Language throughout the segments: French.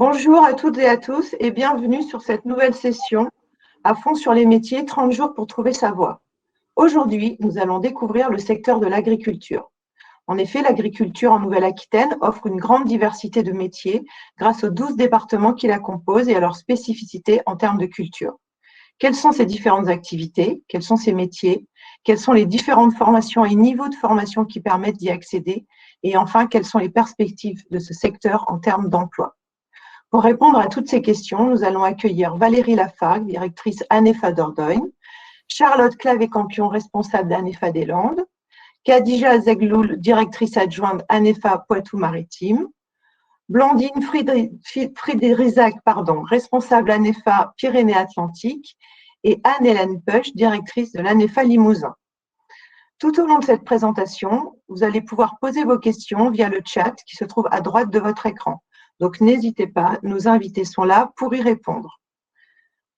Bonjour à toutes et à tous et bienvenue sur cette nouvelle session à fond sur les métiers, 30 jours pour trouver sa voie. Aujourd'hui, nous allons découvrir le secteur de l'agriculture. En effet, l'agriculture en Nouvelle-Aquitaine offre une grande diversité de métiers grâce aux 12 départements qui la composent et à leurs spécificités en termes de culture. Quelles sont ces différentes activités? Quels sont ces métiers? Quelles sont les différentes formations et niveaux de formation qui permettent d'y accéder? Et enfin, quelles sont les perspectives de ce secteur en termes d'emploi? Pour répondre à toutes ces questions, nous allons accueillir Valérie Lafargue, directrice ANEFA Dordogne, Charlotte Clavé-Campion, responsable d'ANEFA des Landes, Khadija Zegloul, directrice adjointe ANEFA Poitou-Maritime, Blandine Friderisac, responsable ANEFA Pyrénées-Atlantiques, et Anne-Hélène Peuch, directrice de l'ANEFA Limousin. Tout au long de cette présentation, vous allez pouvoir poser vos questions via le chat qui se trouve à droite de votre écran. Donc, n'hésitez pas, nos invités sont là pour y répondre.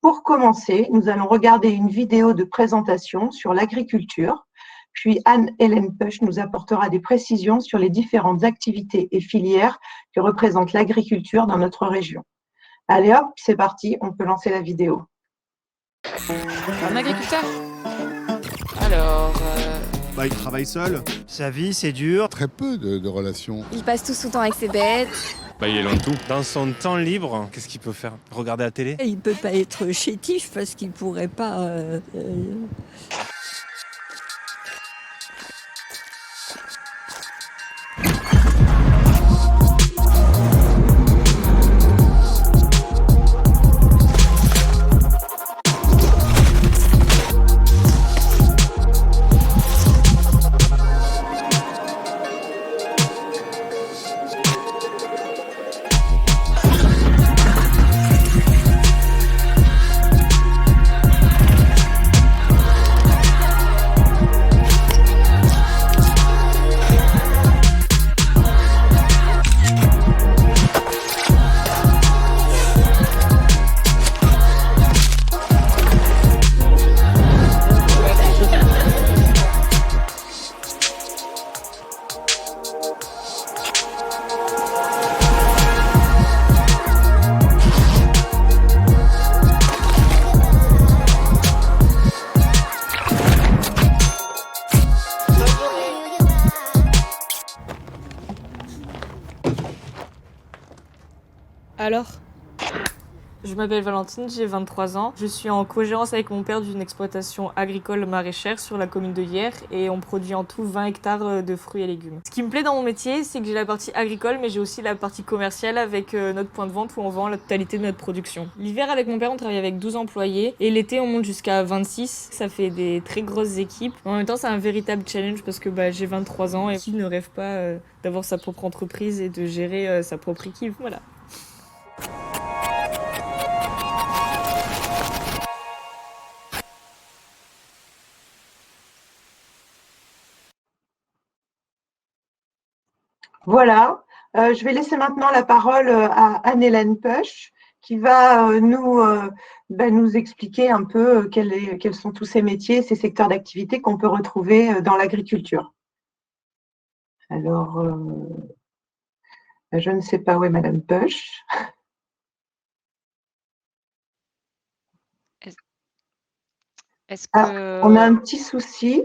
Pour commencer, nous allons regarder une vidéo de présentation sur l'agriculture, puis Anne-Hélène Peuch nous apportera des précisions sur les différentes activités et filières que représente l'agriculture dans notre région. Allez hop, c'est parti, on peut lancer la vidéo. Un agriculteur? Alors... il travaille seul. Sa vie, c'est dur. Très peu de relations. Il passe tout son temps avec ses bêtes. Il est loin de tout. Dans son temps libre, qu'est-ce qu'il peut faire? Regarder la télé? Il peut pas être chétif parce qu'il pourrait pas... Alors, je m'appelle Valentine, j'ai 23 ans. Je suis en cogérance avec mon père d'une exploitation agricole maraîchère sur la commune de Hyères et on produit en tout 20 hectares de fruits et légumes. Ce qui me plaît dans mon métier, c'est que j'ai la partie agricole mais j'ai aussi la partie commerciale avec notre point de vente où on vend la totalité de notre production. L'hiver avec mon père, on travaille avec 12 employés et l'été, on monte jusqu'à 26. Ça fait des très grosses équipes. En même temps, c'est un véritable challenge parce que j'ai 23 ans et qui ne rêve pas d'avoir sa propre entreprise et de gérer sa propre équipe. Voilà. Voilà, je vais laisser maintenant la parole à Anne-Hélène Peuch qui va nous expliquer un peu quels sont tous ces métiers, ces secteurs d'activité qu'on peut retrouver dans l'agriculture. Alors, je ne sais pas où est Madame Peuch. Est-ce que... on a un petit souci.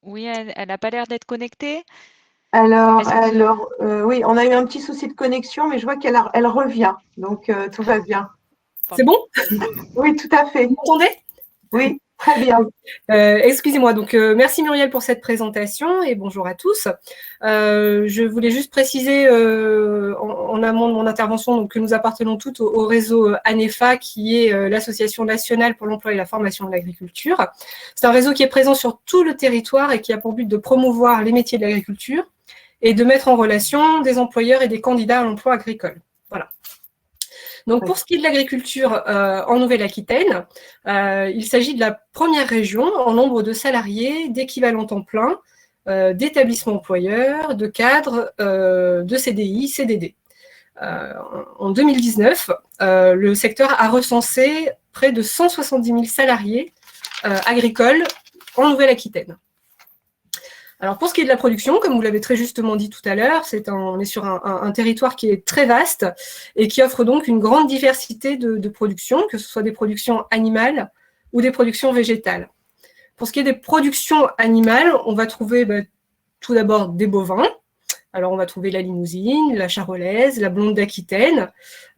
Oui, elle n'a pas l'air d'être connectée. Alors, oui, on a eu un petit souci de connexion, mais je vois qu'elle revient, donc tout va bien. C'est bon? Oui, tout à fait. Vous m'entendez? Oui, très bien. Excusez-moi, donc merci Muriel pour cette présentation et bonjour à tous. Je voulais juste préciser en amont de mon intervention donc, que nous appartenons toutes au réseau ANEFA, qui est l'Association nationale pour l'emploi et la formation de l'agriculture. C'est un réseau qui est présent sur tout le territoire et qui a pour but de promouvoir les métiers de l'agriculture et de mettre en relation des employeurs et des candidats à l'emploi agricole. Voilà. Donc, pour ce qui est de l'agriculture en Nouvelle-Aquitaine, il s'agit de la première région en nombre de salariés, d'équivalents temps plein, d'établissements employeurs, de cadres, de CDI, CDD. En 2019, le secteur a recensé près de 170 000 salariés agricoles en Nouvelle-Aquitaine. Alors pour ce qui est de la production, comme vous l'avez très justement dit tout à l'heure, on est sur un territoire qui est très vaste et qui offre donc une grande diversité de productions, que ce soit des productions animales ou des productions végétales. Pour ce qui est des productions animales, on va trouver tout d'abord des bovins. Alors on va trouver la limousine, la charolaise, la blonde d'Aquitaine,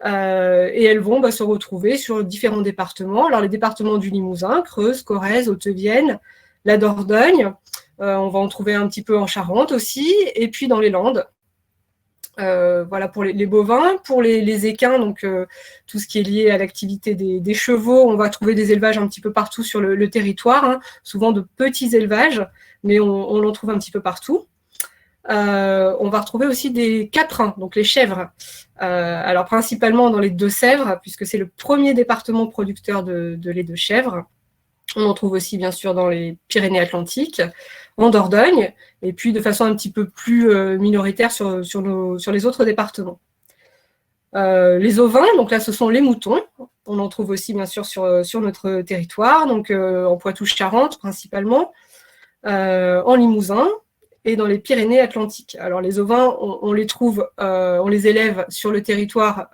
et elles vont se retrouver sur différents départements. Alors les départements du Limousin, Creuse, Corrèze, Haute-Vienne, la Dordogne, on va en trouver un petit peu en Charente aussi, et puis dans les Landes. Voilà pour les bovins. Pour les équins, donc tout ce qui est lié à l'activité des chevaux, on va trouver des élevages un petit peu partout sur le territoire, hein, souvent de petits élevages, mais on en trouve un petit peu partout. On va retrouver aussi des caprins, donc les chèvres. Alors principalement dans les Deux-Sèvres, puisque c'est le premier département producteur de lait de chèvre. On en trouve aussi bien sûr dans les Pyrénées-Atlantiques, en Dordogne, et puis de façon un petit peu plus minoritaire sur les autres départements. Les ovins, donc là ce sont les moutons. On en trouve aussi bien sûr sur notre territoire, donc en Poitou-Charentes principalement, en Limousin, et dans les Pyrénées-Atlantiques. Alors les ovins, on les trouve, on les élève sur le territoire,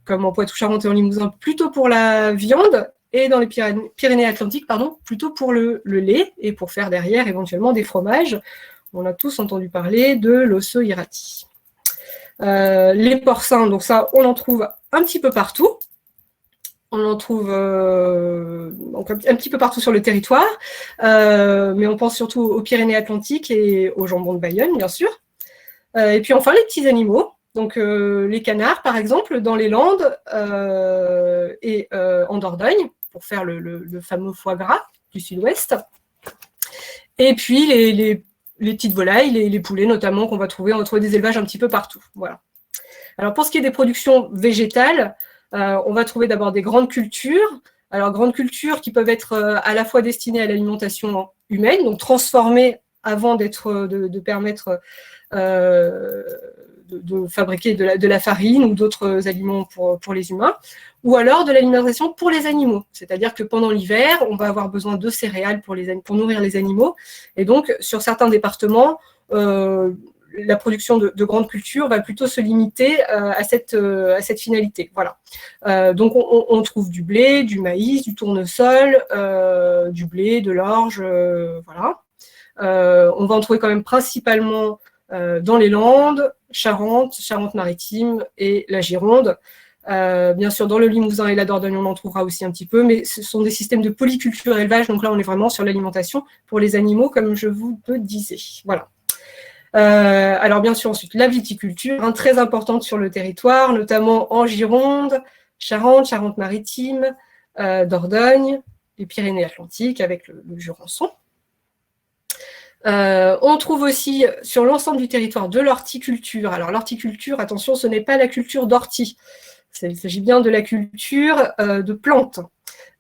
comme en Poitou-Charentes et en Limousin, plutôt pour la viande, et dans les Pyrénées-Atlantiques, plutôt pour le lait, et pour faire derrière éventuellement des fromages. On a tous entendu parler de l'osso-irati. Les porcins, donc ça, on en trouve un petit peu partout. On en trouve donc un petit peu partout sur le territoire, mais on pense surtout aux Pyrénées-Atlantiques et au jambon de Bayonne, bien sûr. Et puis enfin, les petits animaux, donc les canards, par exemple, dans les Landes et en Dordogne, pour faire le fameux foie gras du sud-ouest. Et puis les petites volailles, les poulets notamment, qu'on va trouver, on va trouver des élevages un petit peu partout. Voilà. Alors pour ce qui est des productions végétales, on va trouver d'abord des grandes cultures. Alors, grandes cultures qui peuvent être à la fois destinées à l'alimentation humaine, donc transformées avant de permettre de fabriquer de la farine ou d'autres aliments pour les humains, ou alors de l'alimentation pour les animaux. C'est-à-dire que pendant l'hiver, on va avoir besoin de céréales pour nourrir les animaux. Et donc, sur certains départements, la production de grandes cultures va plutôt se limiter à cette finalité. Voilà. Donc, on trouve du blé, du maïs, du tournesol, du blé, de l'orge, voilà. On va en trouver quand même principalement dans les Landes, Charente-Maritime et la Gironde. Bien sûr, dans le Limousin et la Dordogne, on en trouvera aussi un petit peu, mais ce sont des systèmes de polyculture élevage, donc là, on est vraiment sur l'alimentation pour les animaux, comme je vous le disais. Voilà. Alors bien sûr ensuite la viticulture, très importante sur le territoire, notamment en Gironde, Charente, Charente-Maritime, Dordogne, les Pyrénées-Atlantiques avec le Jurançon. On trouve aussi sur l'ensemble du territoire de l'horticulture. Alors l'horticulture, attention, ce n'est pas la culture d'ortie, il s'agit bien de la culture de plantes.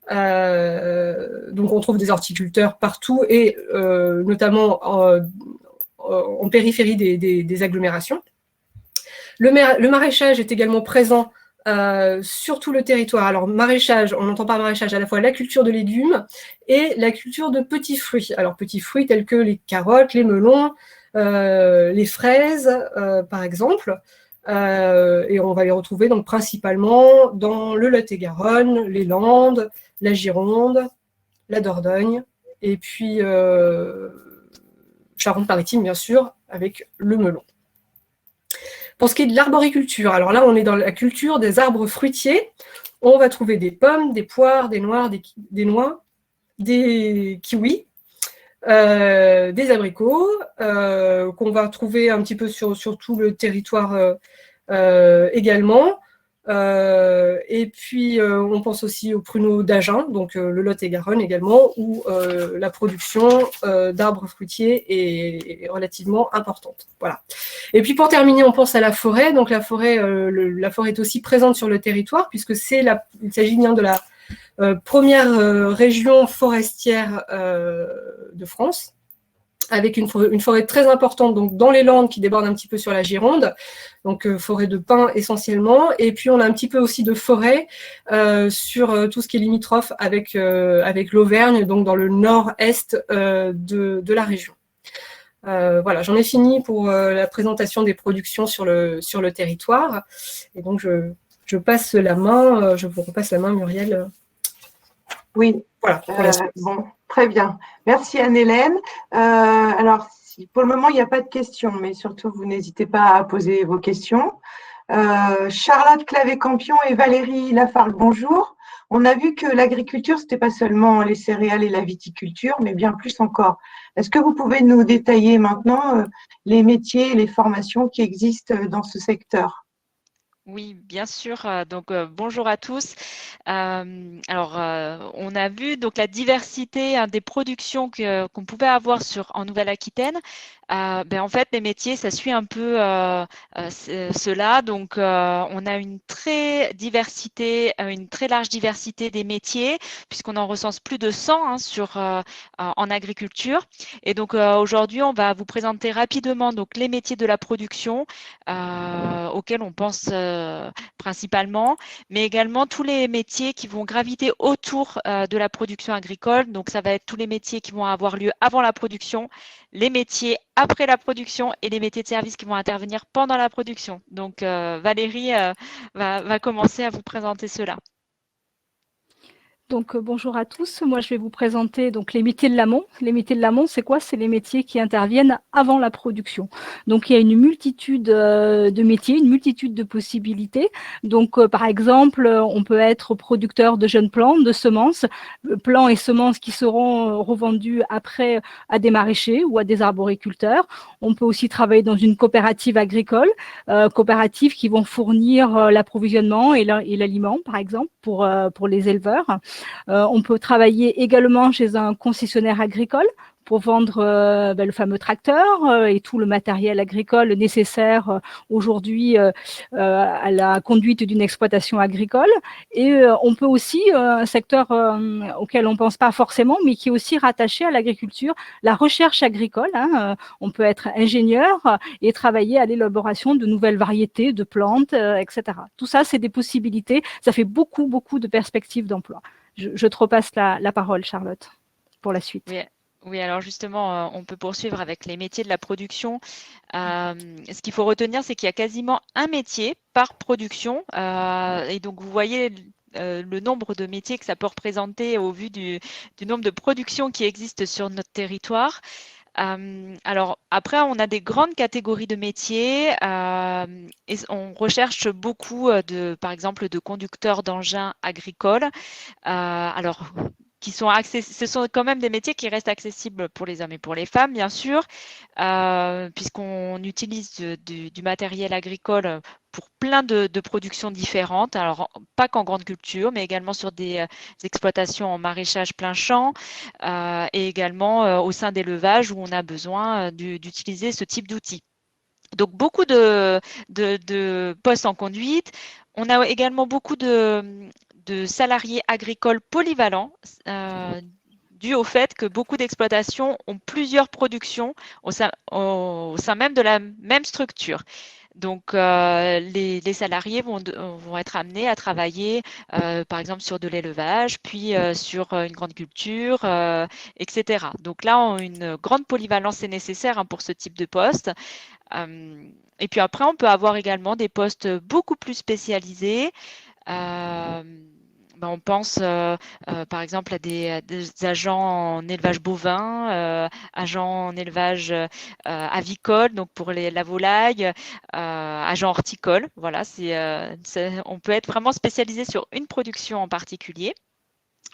Donc on trouve des horticulteurs partout et notamment en périphérie des agglomérations. Le maraîchage est également présent sur tout le territoire. Alors maraîchage, on entend par maraîchage à la fois la culture de légumes et la culture de petits fruits. Alors petits fruits tels que les carottes, les melons, les fraises par exemple. Et on va les retrouver donc principalement dans le Lot-et-Garonne, les Landes, la Gironde, la Dordogne et puis Charente-Maritime, bien sûr, avec le melon. Pour ce qui est de l'arboriculture, alors là, on est dans la culture des arbres fruitiers. On va trouver des pommes, des poires, des noix, des kiwis, des abricots, qu'on va trouver un petit peu sur tout le territoire également. Et puis, on pense aussi aux pruneaux d'Agen, donc le Lot-et-Garonne également, où la production d'arbres fruitiers est relativement importante. Voilà. Et puis, pour terminer, on pense à la forêt. Donc, la forêt est aussi présente sur le territoire, puisque il s'agit bien de la première région forestière de France, avec une forêt très importante donc dans les Landes qui déborde un petit peu sur la Gironde, donc forêt de pins essentiellement, et puis on a un petit peu aussi de forêt sur tout ce qui est limitrophe avec l'Auvergne, donc dans le nord-est de la région. Voilà, j'en ai fini pour la présentation des productions sur le territoire. Et donc, je passe la main, je vous repasse la main, Muriel. Oui, Voilà, pour la suite. bon, très bien. Merci Anne-Hélène. Alors, pour le moment, il n'y a pas de questions, mais surtout, vous n'hésitez pas à poser vos questions. Charlotte Clavé-Campion et Valérie Lafargue, bonjour. On a vu que l'agriculture, ce n'était pas seulement les céréales et la viticulture, mais bien plus encore. Est-ce que vous pouvez nous détailler maintenant les métiers et les formations qui existent dans ce secteur? Oui, bien sûr. Donc, bonjour à tous. Alors, on a vu donc la diversité des productions qu'on pouvait avoir en Nouvelle-Aquitaine. En fait, les métiers, ça suit un peu cela. Donc, on a une très large diversité des métiers, puisqu'on en recense plus de 100 en agriculture. Et donc, aujourd'hui, on va vous présenter rapidement donc les métiers de la production auxquels on pense principalement, mais également tous les métiers qui vont graviter autour de la production agricole. Donc, ça va être tous les métiers qui vont avoir lieu avant la production, les métiers après la production et les métiers de service qui vont intervenir pendant la production. Donc, Valérie va commencer à vous présenter cela. Donc, bonjour à tous. Moi, je vais vous présenter donc les métiers de l'amont. Les métiers de l'amont, c'est quoi? C'est les métiers qui interviennent avant la production. Donc, il y a une multitude de métiers, une multitude de possibilités. Donc, par exemple, on peut être producteur de jeunes plants, de semences, plants et semences qui seront revendus après à des maraîchers ou à des arboriculteurs. On peut aussi travailler dans une coopérative agricole, coopératives qui vont fournir l'approvisionnement et l'aliment, par exemple, pour les éleveurs. On peut travailler également chez un concessionnaire agricole pour vendre le fameux tracteur et tout le matériel agricole nécessaire aujourd'hui à la conduite d'une exploitation agricole. Et on peut aussi, un secteur auquel on ne pense pas forcément, mais qui est aussi rattaché à l'agriculture, la recherche agricole. On peut être ingénieur et travailler à l'élaboration de nouvelles variétés de plantes, etc. Tout ça, c'est des possibilités. Ça fait beaucoup, beaucoup de perspectives d'emploi. Je te repasse la parole, Charlotte, pour la suite. Oui, alors justement, on peut poursuivre avec les métiers de la production. Ce qu'il faut retenir, c'est qu'il y a quasiment un métier par production. Et donc, vous voyez le nombre de métiers que ça peut représenter au vu du nombre de productions qui existent sur notre territoire. Alors après, on a des grandes catégories de métiers et on recherche beaucoup par exemple, de conducteurs d'engins agricoles. Alors, ce sont quand même des métiers qui restent accessibles pour les hommes et pour les femmes, bien sûr, puisqu'on utilise du matériel agricole pour plein de productions différentes. Alors, pas qu'en grande culture, mais également sur des exploitations en maraîchage plein champ et également au sein d'élevages où on a besoin d'utiliser ce type d'outils. Donc, beaucoup de postes en conduite. On a également beaucoup de salariés agricoles polyvalents dû au fait que beaucoup d'exploitations ont plusieurs productions au sein même de la même structure. Donc, les salariés vont être amenés à travailler, par exemple, sur de l'élevage, puis sur une grande culture, etc. Donc là, une grande polyvalence est nécessaire pour ce type de poste. Et puis après, on peut avoir également des postes beaucoup plus spécialisés. On pense par exemple à des agents en élevage bovin, agents en élevage avicole, donc pour la volaille, agents horticoles. Voilà, on peut être vraiment spécialisé sur une production en particulier.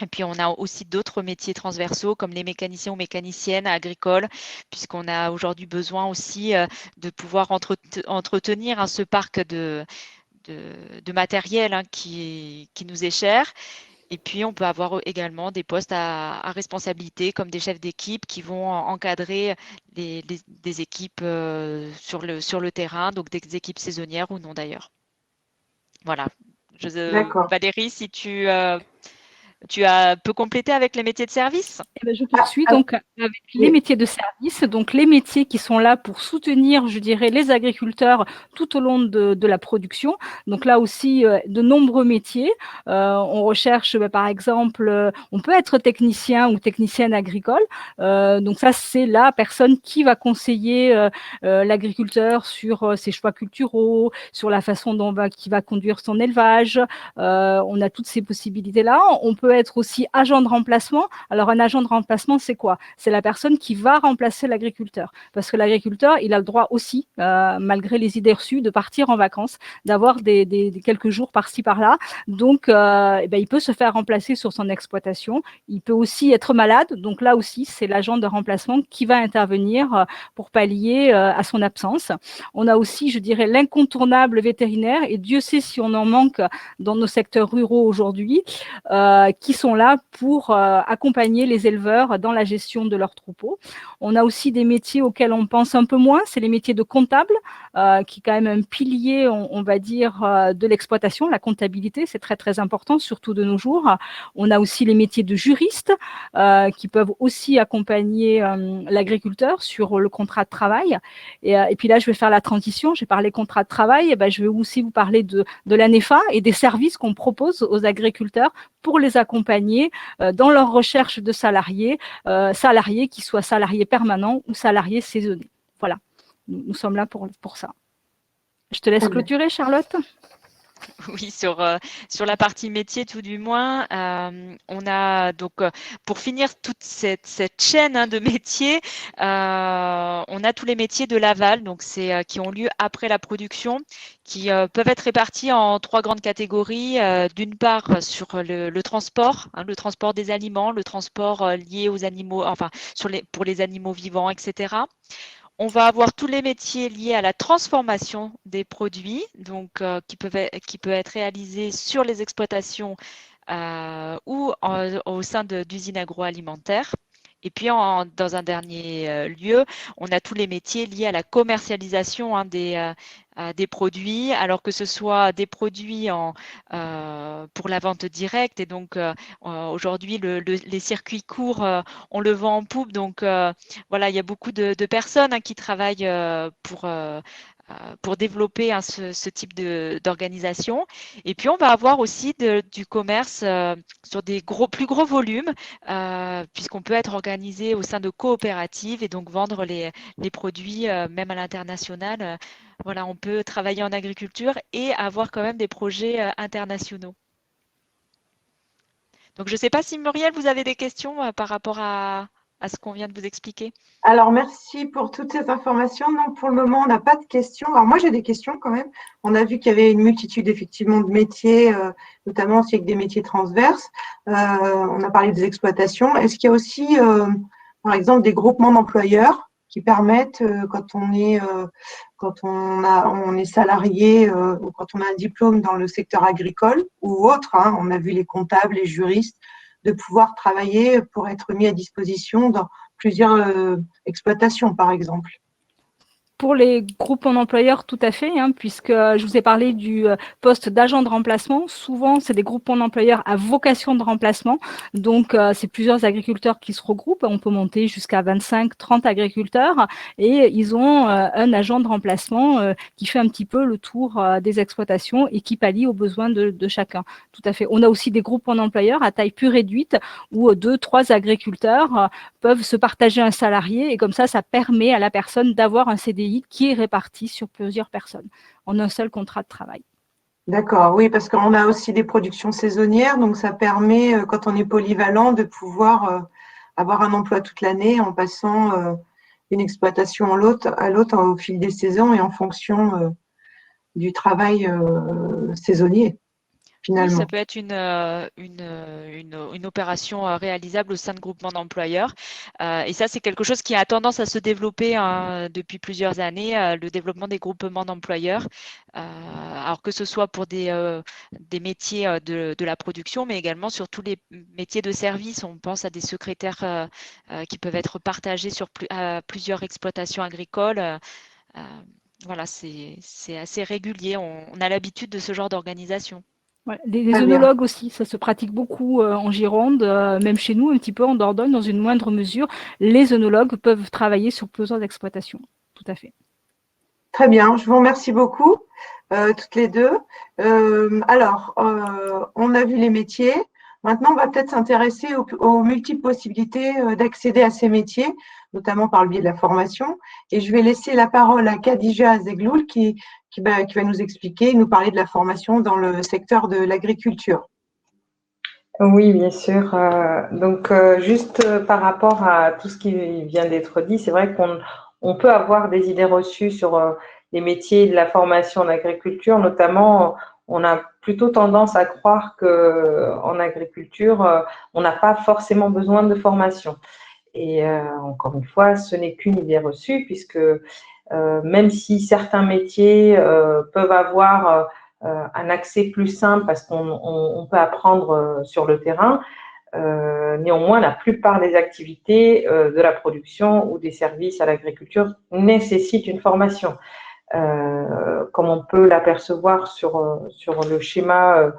Et puis, on a aussi d'autres métiers transversaux comme les mécaniciens ou mécaniciennes agricoles, puisqu'on a aujourd'hui besoin aussi de pouvoir entretenir ce parc de matériel qui nous est cher. Et puis, on peut avoir également des postes à responsabilité comme des chefs d'équipe qui vont encadrer des équipes sur le terrain, donc des équipes saisonnières ou non d'ailleurs. Voilà. D'accord. Valérie, si tu peux compléter avec les métiers de service? Eh ben, je poursuis donc avec les métiers de service, donc les métiers qui sont là pour soutenir, je dirais, les agriculteurs tout au long de la production. Donc là aussi, de nombreux métiers. On recherche, par exemple, on peut être technicien ou technicienne agricole. Donc ça, c'est la personne qui va conseiller l'agriculteur sur ses choix culturaux, sur la façon dont qui va conduire son élevage. On a toutes ces possibilités-là. On peut être aussi agent de remplacement. Alors, un agent de remplacement, c'est quoi? C'est la personne qui va remplacer l'agriculteur. Parce que l'agriculteur, il a le droit aussi, malgré les idées reçues, de partir en vacances, d'avoir des quelques jours par-ci, par-là. Donc, il peut se faire remplacer sur son exploitation. Il peut aussi être malade. Donc là aussi, c'est l'agent de remplacement qui va intervenir pour pallier à son absence. On a aussi, je dirais, l'incontournable vétérinaire. Et Dieu sait si on en manque dans nos secteurs ruraux aujourd'hui, qui sont là pour accompagner les éleveurs dans la gestion de leurs troupeaux. On a aussi des métiers auxquels on pense un peu moins, c'est les métiers de comptable, qui est quand même un pilier, on va dire, de l'exploitation. La comptabilité, c'est très très important, surtout de nos jours. On a aussi les métiers de juriste, qui peuvent aussi accompagner l'agriculteur sur le contrat de travail. Et puis là, je vais faire la transition. J'ai parlé contrat de travail, et je vais aussi vous parler de l'ANEFA et des services qu'on propose aux agriculteurs pour les accompagner dans leur recherche de salariés, salariés qui soient salariés permanents ou salariés saisonniers. Voilà, nous sommes là pour ça. Je te laisse clôturer, Charlotte. Oui, sur la partie métier tout du moins, on a donc pour finir toute cette chaîne de métiers, on a tous les métiers de l'aval, donc c'est qui ont lieu après la production, qui peuvent être répartis en 3 grandes catégories. D'une part sur le transport, le transport des aliments, le transport lié aux animaux, enfin pour les animaux vivants, etc. On va avoir tous les métiers liés à la transformation des produits, donc qui peut être réalisé sur les exploitations ou au sein d'usines agroalimentaires. Et puis, dans un dernier lieu, on a tous les métiers liés à la commercialisation des produits, alors que ce soit des produits pour la vente directe. Et donc, aujourd'hui, les circuits courts, on le vend en poupe. Donc, voilà, il y a beaucoup de personnes qui travaillent pour développer ce type d'organisation. Et puis, on va avoir aussi du commerce sur des plus gros volumes, puisqu'on peut être organisé au sein de coopératives et donc vendre les produits même à l'international. Voilà, on peut travailler en agriculture et avoir quand même des projets internationaux. Donc, je ne sais pas si Muriel, vous avez des questions par rapport à ce qu'on vient de vous expliquer. Alors, merci pour toutes ces informations. Non, pour le moment, on n'a pas de questions. Alors, moi, j'ai des questions quand même. On a vu qu'il y avait une multitude, effectivement, de métiers, notamment aussi avec des métiers transverses. On a parlé des exploitations. Est-ce qu'il y a aussi, par exemple, des groupements d'employeurs qui permettent, quand on est salarié ou quand on a un diplôme dans le secteur agricole ou autre, on a vu les comptables, les juristes, de pouvoir travailler pour être mis à disposition dans plusieurs exploitations, par exemple? Pour les groupements d'employeurs, tout à fait, puisque je vous ai parlé du poste d'agent de remplacement. Souvent, c'est des groupements d'employeurs à vocation de remplacement. Donc, c'est plusieurs agriculteurs qui se regroupent. On peut monter jusqu'à 25, 30 agriculteurs et ils ont un agent de remplacement qui fait un petit peu le tour des exploitations et qui pallie aux besoins de chacun. Tout à fait. On a aussi des groupements d'employeurs à taille plus réduite où 2, 3 agriculteurs peuvent se partager un salarié et comme ça permet à la personne d'avoir un CDI qui est réparti sur plusieurs personnes en un seul contrat de travail. D'accord, oui, parce qu'on a aussi des productions saisonnières, donc ça permet, quand on est polyvalent, de pouvoir avoir un emploi toute l'année en passant d'une exploitation à l'autre au fil des saisons et en fonction du travail saisonnier. Finalement. Oui, ça peut être une opération réalisable au sein de groupements d'employeurs. Et ça, c'est quelque chose qui a tendance à se développer depuis plusieurs années, le développement des groupements d'employeurs. Alors que ce soit pour des métiers de la production, mais également sur tous les métiers de service. On pense à des secrétaires qui peuvent être partagés sur plusieurs exploitations agricoles. Voilà, c'est assez régulier. On a l'habitude de ce genre d'organisation. Ouais, les Très bien. œnologues aussi, ça se pratique beaucoup en Gironde, même chez nous, un petit peu en Dordogne, dans une moindre mesure. Les œnologues peuvent travailler sur plusieurs exploitations. Tout à fait. Très bien, je vous remercie beaucoup, toutes les deux. Alors, on a vu les métiers. Maintenant, on va peut-être s'intéresser aux multiples possibilités d'accéder à ces métiers, notamment par le biais de la formation. Et je vais laisser la parole à Khadija Zegloul qui va nous expliquer, nous parler de la formation dans le secteur de l'agriculture. Oui, bien sûr. Donc, juste par rapport à tout ce qui vient d'être dit, c'est vrai qu'on peut avoir des idées reçues sur les métiers de la formation en agriculture. Notamment, on a plutôt tendance à croire qu'en agriculture, on n'a pas forcément besoin de formation. Et encore une fois, ce n'est qu'une idée reçue, puisque même si certains métiers peuvent avoir un accès plus simple parce qu'on peut apprendre sur le terrain, néanmoins, la plupart des activités de la production ou des services à l'agriculture nécessitent une formation. Comme on peut l'apercevoir sur le schéma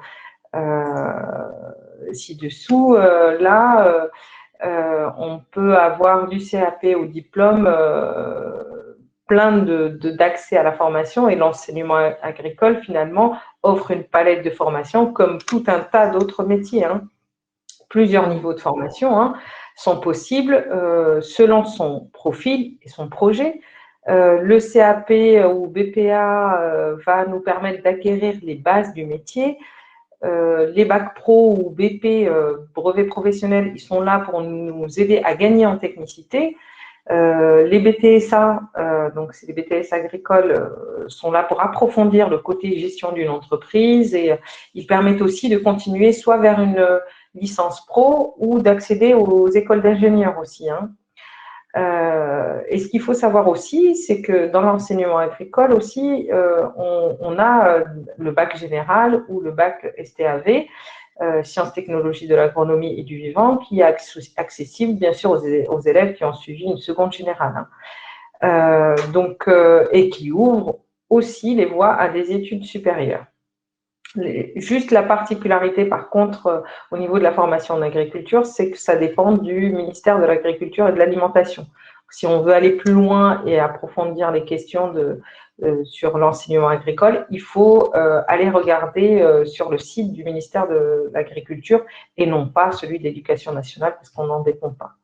ci-dessous, là, on peut avoir du CAP au diplôme plein d'accès à la formation, et l'enseignement agricole, finalement, offre une palette de formation comme tout un tas d'autres métiers. Plusieurs niveaux de formation sont possibles selon son profil et son projet. Le CAP ou BPA va nous permettre d'acquérir les bases du métier. Les bacs pro ou BP, brevets professionnels, ils sont là pour nous aider à gagner en technicité. Les BTSA, donc c'est les BTS agricoles, sont là pour approfondir le côté gestion d'une entreprise, et ils permettent aussi de continuer soit vers une licence pro ou d'accéder aux écoles d'ingénieurs aussi. Et ce qu'il faut savoir aussi, c'est que dans l'enseignement agricole aussi, on a le bac général ou le bac STAV, sciences, technologies de l'agronomie et du vivant, qui est accessible bien sûr aux élèves qui ont suivi une seconde générale. Et qui ouvre aussi les voies à des études supérieures. Juste la particularité, par contre, au niveau de la formation en agriculture, c'est que ça dépend du ministère de l'Agriculture et de l'Alimentation. Si on veut aller plus loin et approfondir les questions sur l'enseignement agricole, il faut aller regarder sur le site du ministère de l'Agriculture et non pas celui de l'Éducation nationale, parce qu'on n'en dépend pas.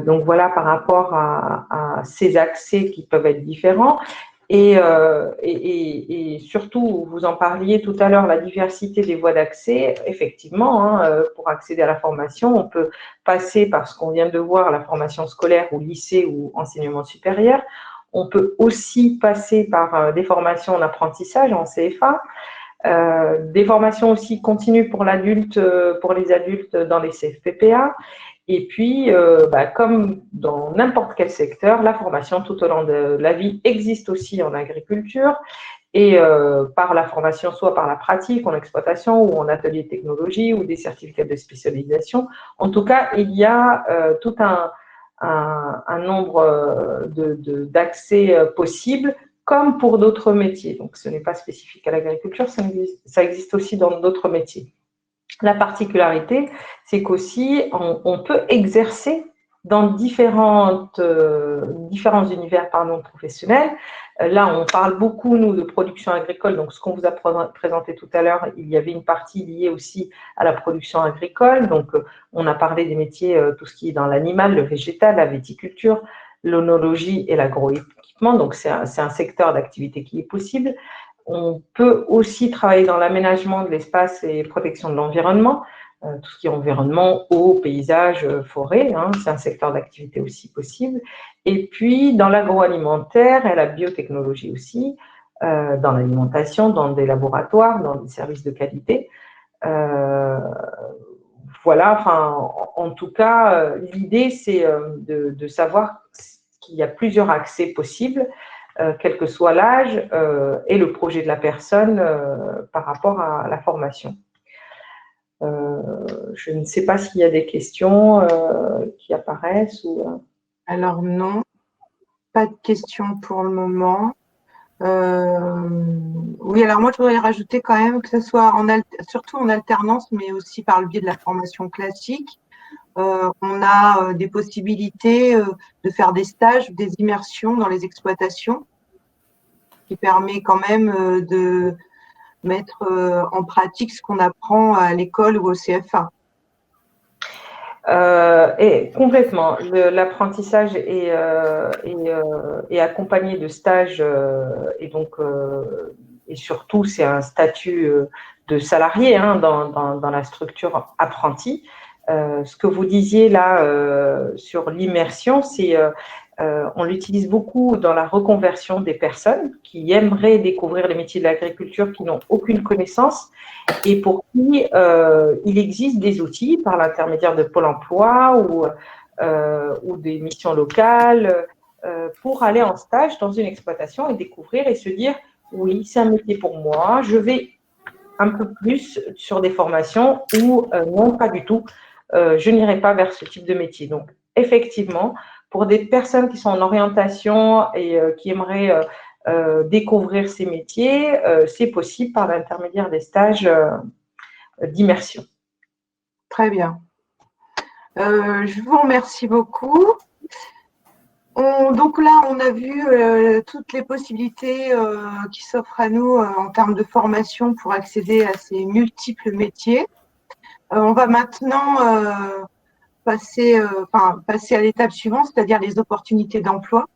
Donc voilà, par rapport à ces accès qui peuvent être différents. Et surtout, vous en parliez tout à l'heure, la diversité des voies d'accès. Effectivement, pour accéder à la formation, on peut passer par ce qu'on vient de voir, la formation scolaire ou lycée ou enseignement supérieur. On peut aussi passer par des formations en apprentissage, en CFA, des formations aussi continues pour les adultes dans les CFPPA. Et puis, comme dans n'importe quel secteur, la formation tout au long de la vie existe aussi en agriculture, et par la formation, soit par la pratique en exploitation ou en atelier de technologie ou des certificats de spécialisation. En tout cas, il y a tout un nombre d'accès possibles, comme pour d'autres métiers. Donc, ce n'est pas spécifique à l'agriculture, ça existe aussi dans d'autres métiers. La particularité, c'est qu'aussi, on peut exercer dans différents univers professionnels. Là, on parle beaucoup, nous, de production agricole. Donc, ce qu'on vous a présenté tout à l'heure, il y avait une partie liée aussi à la production agricole. Donc, on a parlé des métiers, tout ce qui est dans l'animal, le végétal, la viticulture, l'œnologie et l'agroéquipement. Donc, c'est un secteur d'activité qui est possible. On peut aussi travailler dans l'aménagement de l'espace et protection de l'environnement, tout ce qui est environnement, eau, paysage, forêt, c'est un secteur d'activité aussi possible. Et puis, dans l'agroalimentaire et la biotechnologie aussi, dans l'alimentation, dans des laboratoires, dans des services de qualité. Voilà, en tout cas, l'idée, c'est de savoir qu'il y a plusieurs accès possibles, quel que soit l'âge et le projet de la personne par rapport à la formation. Je ne sais pas s'il y a des questions qui apparaissent. Alors non, pas de questions pour le moment. Oui, alors moi, je voudrais rajouter quand même que ce soit surtout en alternance, mais aussi par le biais de la formation classique. On a des possibilités de faire des stages, des immersions dans les exploitations, qui permet quand même de mettre en pratique ce qu'on apprend à l'école ou au CFA. Et complètement, l'apprentissage est accompagné de stages et surtout c'est un statut de salarié hein, dans la structure apprenti. Ce que vous disiez là sur l'immersion, c'est on l'utilise beaucoup dans la reconversion des personnes qui aimeraient découvrir les métiers de l'agriculture, qui n'ont aucune connaissance et pour qui il existe des outils par l'intermédiaire de Pôle emploi ou des missions locales pour aller en stage dans une exploitation et découvrir et se dire oui, c'est un métier pour moi, je vais un peu plus sur des formations ou non, pas du tout, je n'irai pas vers ce type de métier. Donc, effectivement, pour des personnes qui sont en orientation et qui aimeraient découvrir ces métiers, c'est possible par l'intermédiaire des stages d'immersion. Très bien. Je vous remercie beaucoup. Donc là, on a vu toutes les possibilités qui s'offrent à nous en termes de formation pour accéder à ces multiples métiers. On va maintenant passer à l'étape suivante, c'est-à-dire les opportunités d'emploi.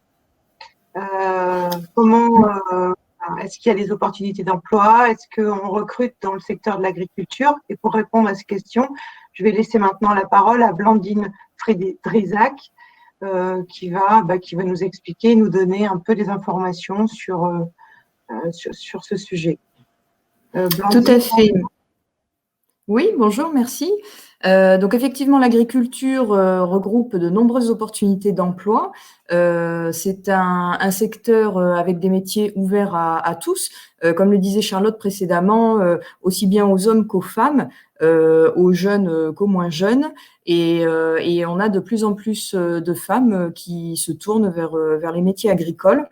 Est-ce qu'il y a des opportunités d'emploi? Est-ce qu'on recrute dans le secteur de l'agriculture? Et pour répondre à ces questions, je vais laisser maintenant la parole à Blandine Drizac, qui va nous expliquer, nous donner un peu des informations sur ce sujet. Tout à fait. Oui, bonjour, merci. Donc effectivement, l'agriculture regroupe de nombreuses opportunités d'emploi. C'est un secteur avec des métiers ouverts à tous. Comme le disait Charlotte précédemment, aussi bien aux hommes qu'aux femmes, aux jeunes qu'aux moins jeunes. Et on a de plus en plus de femmes qui se tournent vers les métiers agricoles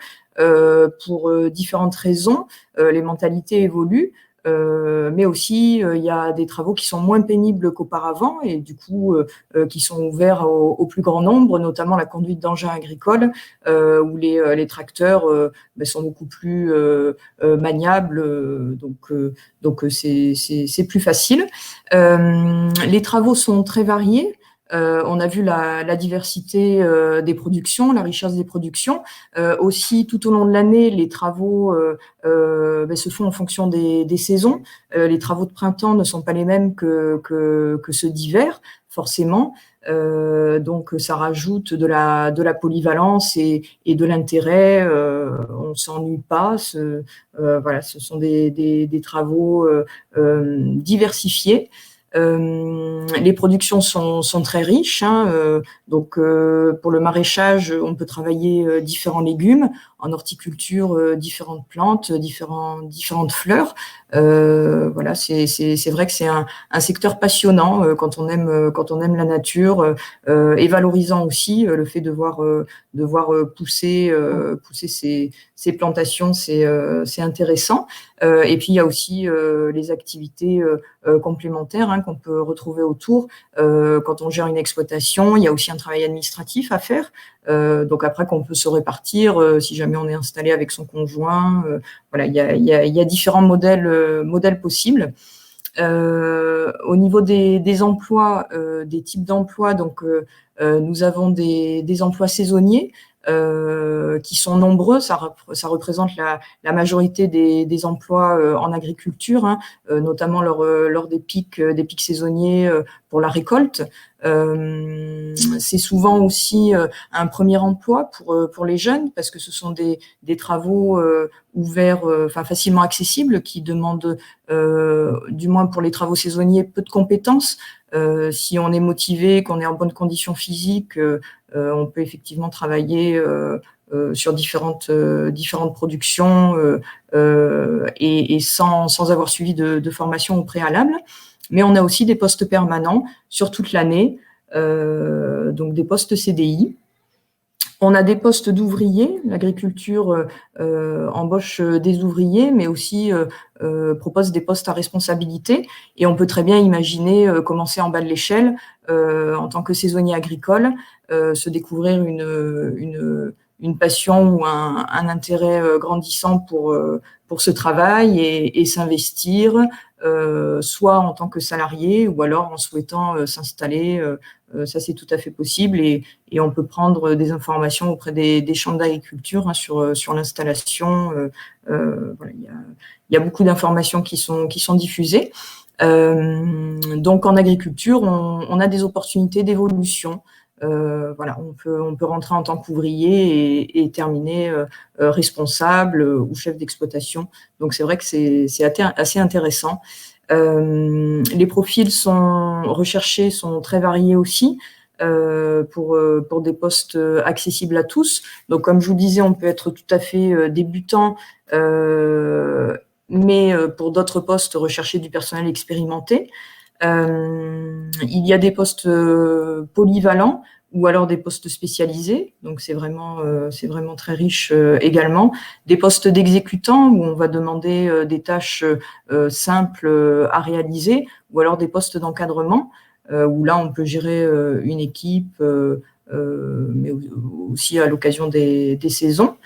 pour différentes raisons. Les mentalités évoluent. Mais aussi, il y a des travaux qui sont moins pénibles qu'auparavant et du coup, qui sont ouverts au plus grand nombre, notamment la conduite d'engins agricoles, où les tracteurs sont beaucoup plus maniables, donc c'est plus facile. Les travaux sont très variés. On a vu la diversité des productions, la richesse des productions. Aussi, tout au long de l'année, les travaux se font en fonction des saisons. Les travaux de printemps ne sont pas les mêmes que ceux d'hiver, forcément. Donc, ça rajoute de la polyvalence et de l'intérêt. On s'ennuie pas. Voilà, ce sont des travaux diversifiés. Les productions sont très riches, hein, donc pour le maraîchage, on peut travailler différents légumes, en horticulture, différentes plantes, différentes fleurs. Voilà, c'est vrai que c'est un secteur passionnant quand on aime la nature et valorisant aussi le fait de voir pousser ces plantations, c'est intéressant. Et puis il y a aussi les activités complémentaires qu'on peut retrouver autour. Quand on gère une exploitation, il y a aussi un travail administratif à faire. Donc après qu'on peut se répartir si jamais on est installé avec son conjoint. Voilà, il y a différents modèles possibles. Au niveau des emplois, des types d'emplois, donc nous avons des emplois saisonniers qui sont nombreux. Ça représente la majorité des emplois en agriculture, hein, notamment lors des pics saisonniers pour la récolte. C'est souvent aussi un premier emploi pour les jeunes parce que ce sont des travaux ouverts, facilement accessibles, qui demandent, du moins pour les travaux saisonniers, peu de compétences. Si on est motivé, qu'on est en bonne condition physique, on peut effectivement travailler sur différentes productions et sans avoir suivi de formation au préalable. Mais on a aussi des postes permanents sur toute l'année, donc des postes CDI. On a des postes d'ouvriers. L'agriculture embauche des ouvriers, mais aussi propose des postes à responsabilité. Et on peut très bien imaginer commencer en bas de l'échelle en tant que saisonnier agricole, se découvrir une passion ou un intérêt grandissant pour ce travail et s'investir, soit en tant que salarié ou alors en souhaitant s'installer. Ça, c'est tout à fait possible et on peut prendre des informations auprès des chambres d'agriculture hein, sur l'installation. Voilà, il y a beaucoup d'informations qui sont diffusées. Donc, en agriculture, on a des opportunités d'évolution. Voilà, on peut rentrer en tant qu'ouvrier et terminer responsable ou chef d'exploitation. Donc, c'est vrai que c'est assez intéressant. Les profils recherchés sont très variés aussi pour des postes accessibles à tous. Donc, comme je vous disais, on peut être tout à fait débutant, mais pour d'autres postes, rechercher du personnel expérimenté. Il y a des postes polyvalents ou alors des postes spécialisés, donc c'est vraiment très riche également. Des postes d'exécutants où on va demander des tâches simples à réaliser, ou alors des postes d'encadrement où là on peut gérer une équipe, mais aussi à l'occasion des saisons.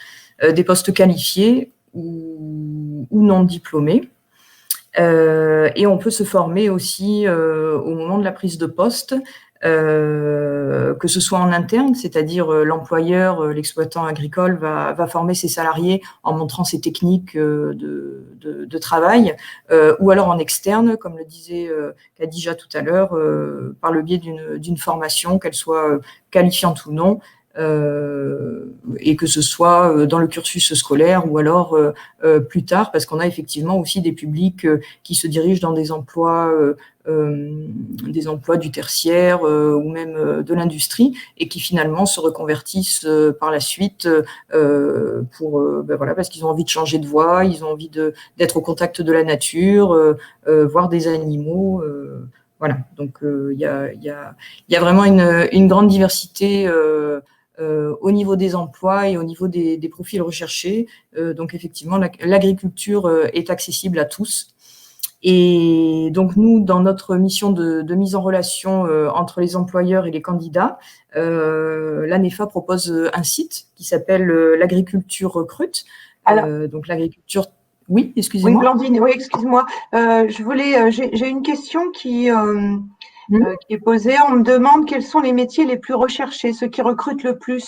Des postes qualifiés ou non diplômés. Et on peut se former aussi au moment de la prise de poste, que ce soit en interne, c'est-à-dire l'employeur, l'exploitant agricole va former ses salariés en montrant ses techniques de travail, ou alors en externe, comme le disait Khadija tout à l'heure, par le biais d'une formation, qu'elle soit qualifiante ou non, et que ce soit dans le cursus scolaire ou alors plus tard, parce qu'on a effectivement aussi des publics qui se dirigent dans des emplois du tertiaire ou même de l'industrie et qui finalement se reconvertissent par la suite voilà, parce qu'ils ont envie de changer de voie, ils ont envie d'être au contact de la nature, voir des animaux. Voilà, donc il y a vraiment une grande diversité au niveau des emplois et au niveau des profils recherchés. Donc effectivement, l'agriculture est accessible à tous. Et donc nous, dans notre mission de mise en relation entre les employeurs et les candidats, l'ANEFA propose un site qui s'appelle l'agriculture recrute. Donc l'agriculture. Oui, excusez-moi. Oui, Blandine, oui, excuse-moi. J'ai une question qui est posée. On me demande quels sont les métiers les plus recherchés, ceux qui recrutent le plus.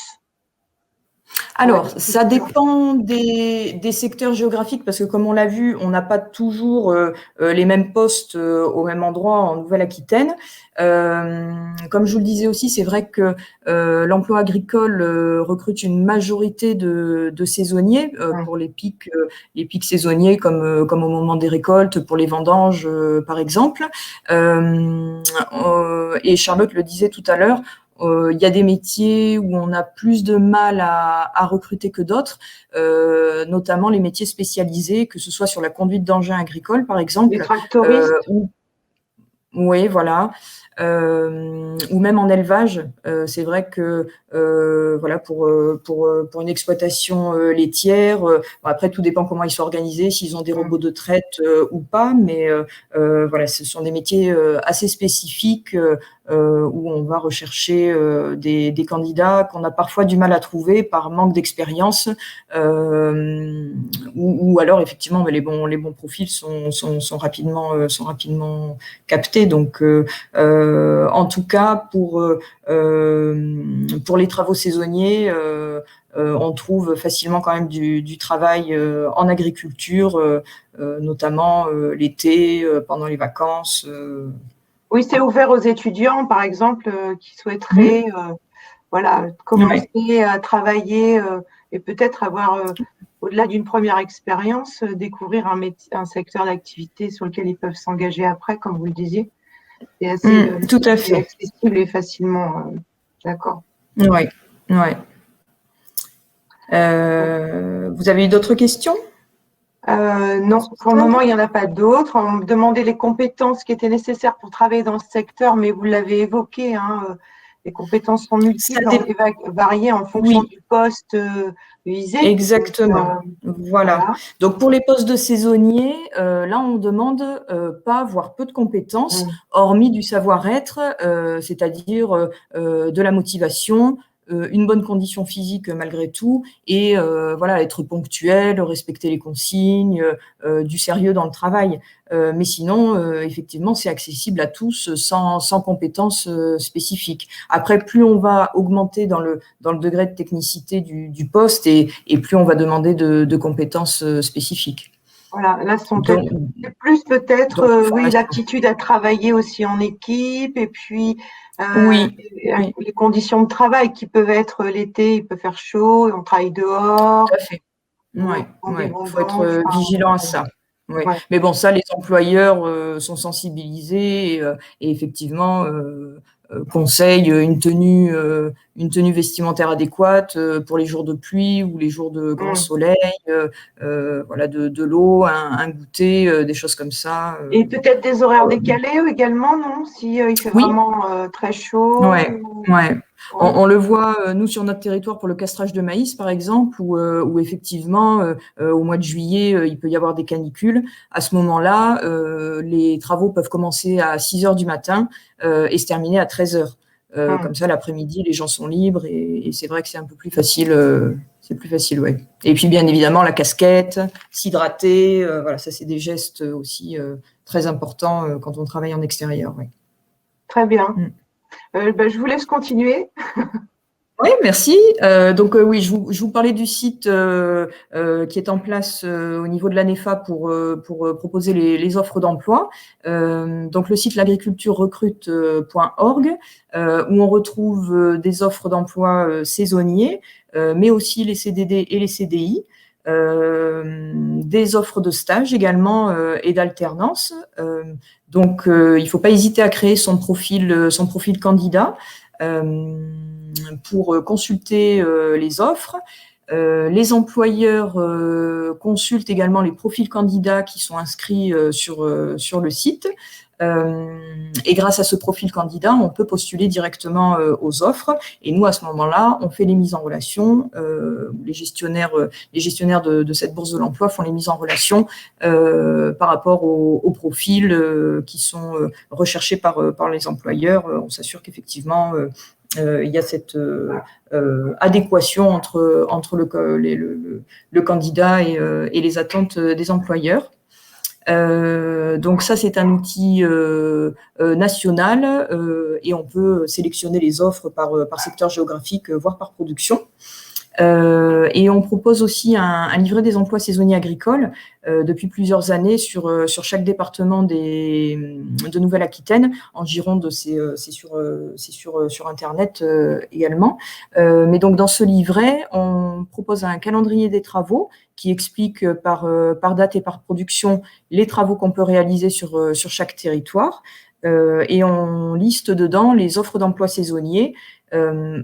Alors, ça dépend des secteurs géographiques parce que, comme on l'a vu, on n'a pas toujours les mêmes postes au même endroit en Nouvelle-Aquitaine. Comme je vous le disais aussi, c'est vrai que l'emploi agricole recrute une majorité de saisonniers pour les pics saisonniers comme au moment des récoltes, pour les vendanges par exemple. Et Charlotte le disait tout à l'heure, il y a des métiers où on a plus de mal à recruter que d'autres, notamment les métiers spécialisés, que ce soit sur la conduite d'engins agricoles, par exemple. Les tractoristes. Oui, voilà. Ou même en élevage, c'est vrai que voilà pour une exploitation laitière, après tout dépend comment ils sont organisés, s'ils ont des robots de traite ou pas, mais voilà, ce sont des métiers assez spécifiques où on va rechercher des candidats qu'on a parfois du mal à trouver par manque d'expérience, ou alors effectivement les bons profils sont rapidement captés. Donc en tout cas pour les travaux saisonniers, on trouve facilement quand même du travail en agriculture, notamment l'été, pendant les vacances. Oui, c'est ouvert aux étudiants, par exemple, qui souhaiteraient commencer à travailler et peut-être avoir, au-delà d'une première expérience, découvrir un secteur d'activité sur lequel ils peuvent s'engager après, comme vous le disiez. C'est assez tout à fait accessible et facilement. D'accord. Oui. Vous avez eu d'autres questions ? Non, pour le moment, il n'y en a pas d'autres. On me demandait les compétences qui étaient nécessaires pour travailler dans ce secteur, mais vous l'avez évoqué, hein, Les compétences sont multiples, Ça dé- variées en fonction Oui. du poste visé. Exactement. Voilà. Donc pour les postes de saisonniers, là on demande pas, voire peu de compétences, hormis du savoir-être, c'est-à-dire de la motivation, une bonne condition physique malgré tout, et voilà, être ponctuel, respecter les consignes, du sérieux dans le travail. Mais sinon, effectivement, c'est accessible à tous sans compétences spécifiques. Après, plus on va augmenter dans le degré de technicité du poste et plus on va demander de compétences spécifiques. Voilà, là, c'est plus peut-être oui, l'aptitude à travailler aussi en équipe et puis oui. les conditions de travail qui peuvent être l'été, il peut faire chaud, on travaille dehors. Tout à fait. Ouais, il faut être vigilant à ça. Ouais. Mais bon, ça, les employeurs sont sensibilisés et effectivement conseillent une tenue vestimentaire adéquate pour les jours de pluie ou les jours de grand soleil, voilà, de l'eau, un goûter, des choses comme ça. Et peut-être des horaires décalés également, non? Si il fait vraiment très chaud. Ouais. On le voit, nous, sur notre territoire, pour le castrage de maïs, par exemple, où effectivement, au mois de juillet, il peut y avoir des canicules. À ce moment-là, les travaux peuvent commencer à 6 heures du matin et se terminer à 13 heures. Comme ça, l'après-midi, les gens sont libres et c'est vrai que c'est un peu plus facile. C'est plus facile, ouais. Et puis, bien évidemment, la casquette, s'hydrater, voilà, ça, c'est des gestes aussi très importants quand on travaille en extérieur, ouais. Très bien. Je vous laisse continuer. Oui, merci. Oui, je vous parlais du site qui est en place au niveau de l'ANEFA pour proposer les offres d'emploi. Donc le site l'agriculturerecrute.org où on retrouve des offres d'emploi saisonniers, mais aussi les CDD et les CDI. Des offres de stage également et d'alternance. Donc, il ne faut pas hésiter à créer son profil candidat pour consulter les offres. Les employeurs consultent également les profils candidats qui sont inscrits sur le site. Et grâce à ce profil candidat, on peut postuler directement aux offres. Et nous, à ce moment-là, on fait les mises en relation. Les gestionnaires de cette bourse de l'emploi font les mises en relation par rapport aux profils qui sont recherchés par les employeurs. On s'assure qu'effectivement, il y a cette adéquation entre le candidat et les attentes des employeurs. Donc ça, c'est un outil national et on peut sélectionner les offres par secteur géographique, voire par production. Et on propose aussi un livret des emplois saisonniers agricoles depuis plusieurs années sur chaque département de Nouvelle-Aquitaine. En Gironde, c'est sur Internet également. Mais donc, dans ce livret, on propose un calendrier des travaux qui explique par date et par production les travaux qu'on peut réaliser sur chaque territoire. Et on liste dedans les offres d'emploi saisonniers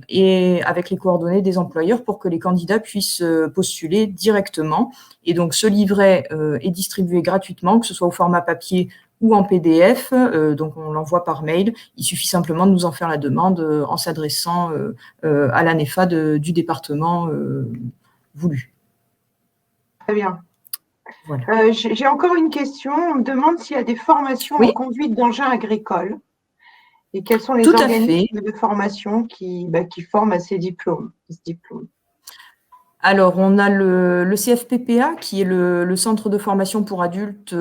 et avec les coordonnées des employeurs pour que les candidats puissent postuler directement. Et donc, ce livret est distribué gratuitement, que ce soit au format papier ou en PDF. Donc, on l'envoie par mail. Il suffit simplement de nous en faire la demande en s'adressant à l'ANEFA du département voulu. Très bien. Voilà. J'ai encore une question. On me demande s'il y a des formations en conduite d'engins agricoles et quels sont les organismes de formation qui forment à ce diplôme. Alors, on a le CFPPA, qui est le centre de formation pour adultes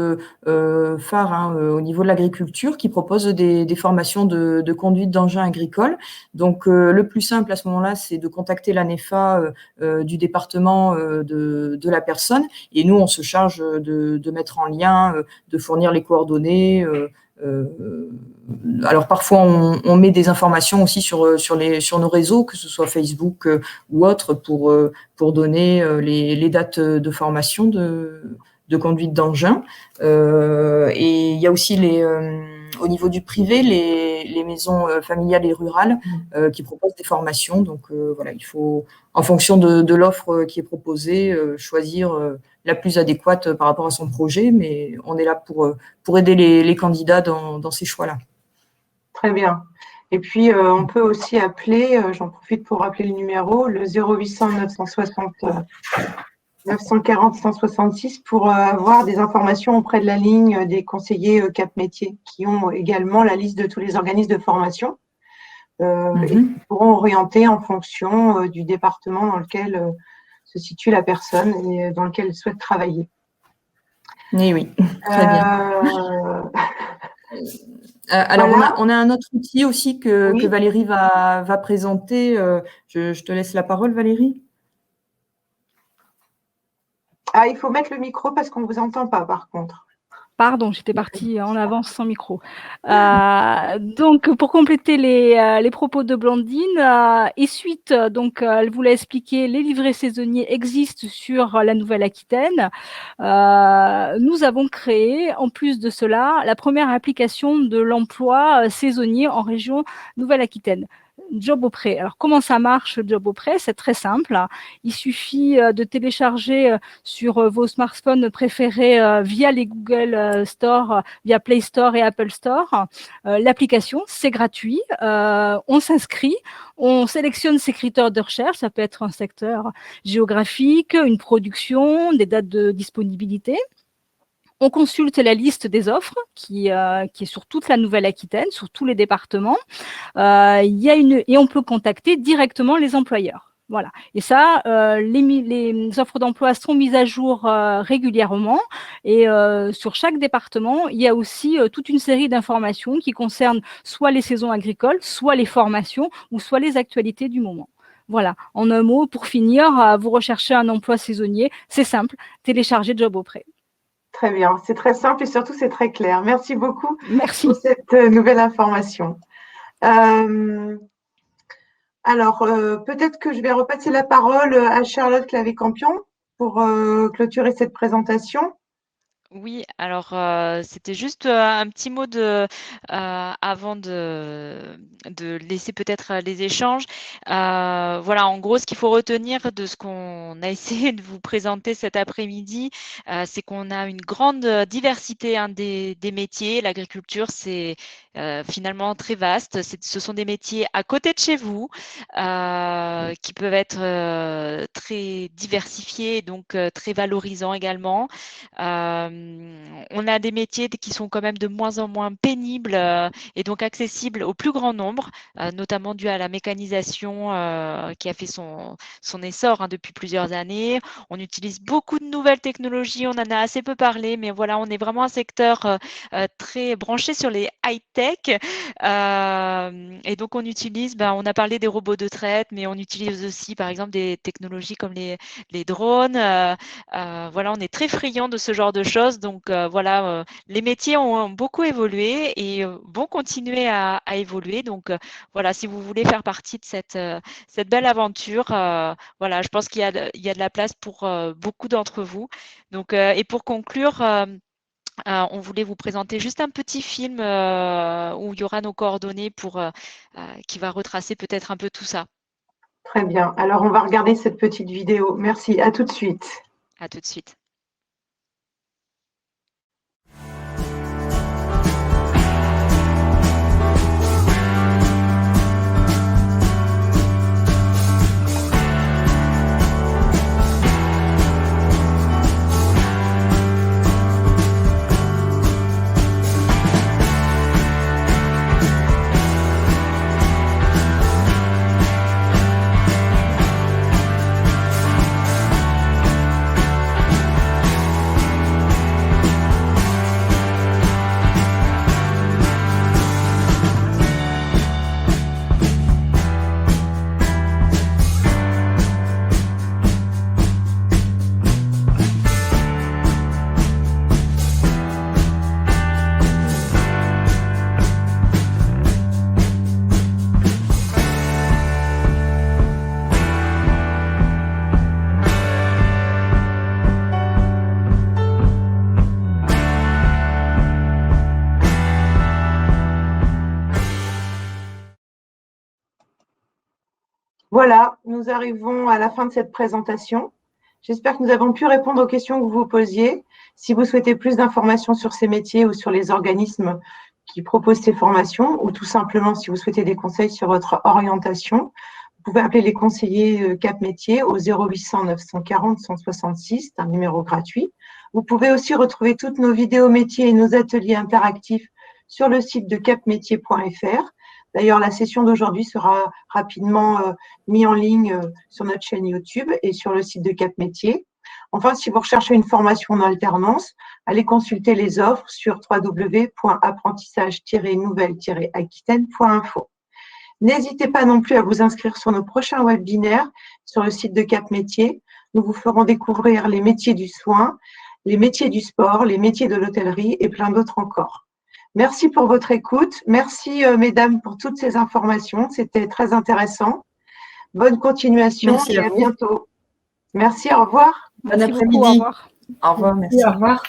phare au niveau de l'agriculture, qui propose des formations de conduite d'engins agricoles. Donc, le plus simple à ce moment-là, c'est de contacter l'ANEFA du département de la personne. Et nous, on se charge de mettre en lien, de fournir les coordonnées. Alors parfois on met des informations aussi sur nos réseaux, que ce soit Facebook ou autre, pour donner les dates de formation de conduite d'engin. Et il y a aussi au niveau du privé les maisons familiales et rurales qui proposent des formations. Donc voilà, il faut, en fonction de l'offre qui est proposée, choisir la plus adéquate par rapport à son projet, mais on est là pour aider les candidats dans ces choix-là. Très bien. Et puis, on peut aussi appeler, j'en profite pour rappeler le numéro, le 0800 940 166 pour avoir des informations auprès de la ligne des conseillers Cap Métiers qui ont également la liste de tous les organismes de formation et qui pourront orienter en fonction du département dans lequel se situe la personne et dans lequel elle souhaite travailler. Oui, oui, très bien. Alors, voilà. on a un autre outil aussi que Valérie va présenter. Je te laisse la parole, Valérie. Ah, il faut mettre le micro parce qu'on ne vous entend pas, par contre. Pardon, j'étais partie en avance sans micro. Donc, pour compléter les propos de Blandine, et suite, donc, elle voulait expliquer, les livrets saisonniers existent sur la Nouvelle-Aquitaine. Nous avons créé, en plus de cela, la première application de l'emploi saisonnier en région Nouvelle-Aquitaine. Job auprès. Alors, comment ça marche, Job auprès? C'est très simple. Il suffit de télécharger sur vos smartphones préférés via les Google Store, via Play Store et Apple Store. L'application, c'est gratuit. On s'inscrit, on sélectionne ses critères de recherche. Ça peut être un secteur géographique, une production, des dates de disponibilité. On consulte la liste des offres qui est sur toute la Nouvelle-Aquitaine, sur tous les départements. Et on peut contacter directement les employeurs. Voilà. Et ça, les offres d'emploi sont mises à jour régulièrement. Et sur chaque département, il y a aussi toute une série d'informations qui concernent soit les saisons agricoles, soit les formations ou soit les actualités du moment. Voilà. En un mot, pour finir, vous recherchez un emploi saisonnier, c'est simple, téléchargez Job auprès. Très bien, c'est très simple et surtout c'est très clair. Merci beaucoup pour cette nouvelle information. Alors, peut-être que je vais repasser la parole à Charlotte Clavé-Campion pour clôturer cette présentation. Oui, alors c'était juste un petit mot avant de laisser peut-être les échanges. Voilà, en gros, ce qu'il faut retenir de ce qu'on a essayé de vous présenter cet après-midi, c'est qu'on a une grande diversité des métiers. L'agriculture, c'est finalement très vaste. Ce sont des métiers à côté de chez vous qui peuvent être très diversifiés, donc très valorisants également. On a des métiers qui sont quand même de moins en moins pénibles et donc accessibles au plus grand nombre, notamment dû à la mécanisation qui a fait son essor depuis plusieurs années. On utilise beaucoup de nouvelles technologies, on en a assez peu parlé, mais voilà, on est vraiment un secteur très branché sur les high-tech. Et donc, on utilise, on a parlé des robots de traite, mais on utilise aussi, par exemple, des technologies comme les drones. Voilà, on est très friand de ce genre de choses. Donc, voilà, les métiers ont beaucoup évolué et vont continuer à évoluer. Donc, voilà, si vous voulez faire partie de cette belle aventure, voilà, je pense qu'il y a de la place pour beaucoup d'entre vous. Donc, et pour conclure, on voulait vous présenter juste un petit film où il y aura nos coordonnées qui va retracer peut-être un peu tout ça. Très bien. Alors, on va regarder cette petite vidéo. Merci. À tout de suite. À tout de suite. Voilà, nous arrivons à la fin de cette présentation. J'espère que nous avons pu répondre aux questions que vous vous posiez. Si vous souhaitez plus d'informations sur ces métiers ou sur les organismes qui propose ces formations, ou tout simplement, si vous souhaitez des conseils sur votre orientation, vous pouvez appeler les conseillers Cap Métier au 0800 940 166, c'est un numéro gratuit. Vous pouvez aussi retrouver toutes nos vidéos métiers et nos ateliers interactifs sur le site de capmétier.fr. D'ailleurs, la session d'aujourd'hui sera rapidement mise en ligne sur notre chaîne YouTube et sur le site de Cap Métier. Enfin, si vous recherchez une formation en alternance, allez consulter les offres sur www.apprentissage-nouvelle-aquitaine.info. N'hésitez pas non plus à vous inscrire sur nos prochains webinaires sur le site de Cap Métier. Nous vous ferons découvrir les métiers du soin, les métiers du sport, les métiers de l'hôtellerie et plein d'autres encore. Merci pour votre écoute. Merci, mesdames, pour toutes ces informations. C'était très intéressant. Bonne continuation et à bientôt. Merci, au revoir. Bon Merci beaucoup, après-midi. au revoir. Au revoir, merci. Au revoir.